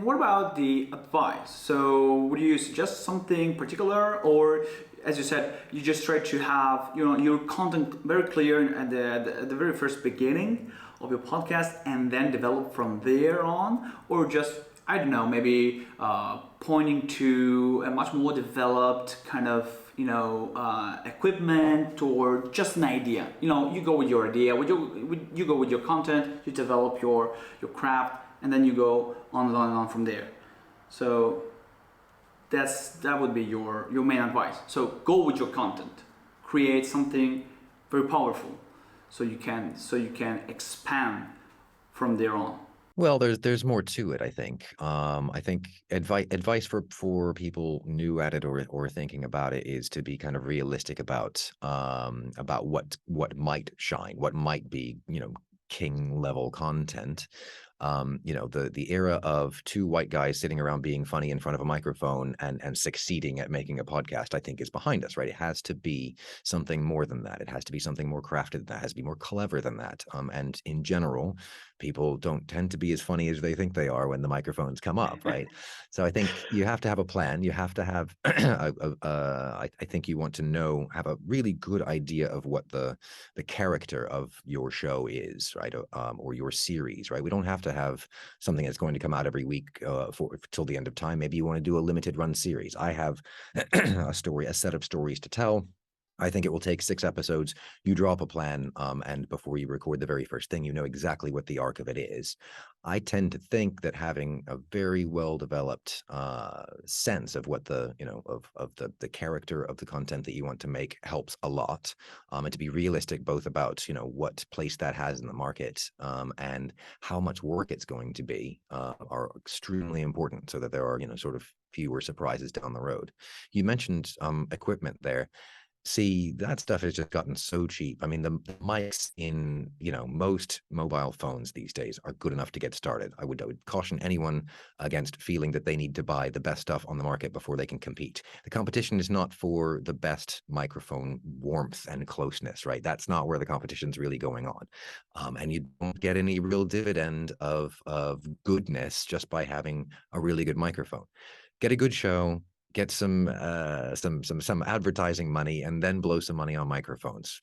what about the advice? So would you suggest something particular, or as you said, you just try to have your content very clear at the very first beginning of your podcast and then develop from there on, or just I don't know, maybe pointing to a much more developed kind of equipment or just an idea. You go with your idea, you go with your content, you develop your craft, and then you go on and on and on from there. So that would be your main advice. So go with your content, create something very powerful, so you can expand from there on. Well, there's more to it, I think. I think advice for people new at it or thinking about it is to be kind of realistic about what might shine, what might be, king level content. The era of two white guys sitting around being funny in front of a microphone and succeeding at making a podcast, I think, is behind us, right? It has to be something more than that. It has to be something more crafted than that. It has to be more clever than that. And in general, people don't tend to be as funny as they think they are when the microphones come up, right? So I think you have to have a plan. You have to have, I think you want to have a really good idea of what the character of your show is, right? Or your series, right? We don't have to have something that's going to come out every week till the end of time. Maybe you want to do a limited run series. I have a set of stories to tell. I think it will take 6 episodes. You draw up a plan, and before you record the very first thing, you know exactly what the arc of it is. I tend to think that having a very well developed sense of what the character of the content that you want to make helps a lot, and to be realistic both about what place that has in the market and how much work it's going to be are extremely important, so that there are sort of fewer surprises down the road. You mentioned equipment there. See, that stuff has just gotten so cheap. I mean, the mics in, most mobile phones these days are good enough to get started. I would caution anyone against feeling that they need to buy the best stuff on the market before they can compete. The competition is not for the best microphone warmth and closeness, right? That's not where the competition's really going on. And you don't get any real dividend of goodness just by having a really good microphone. Get a good show, get some advertising money, and then blow some money on microphones.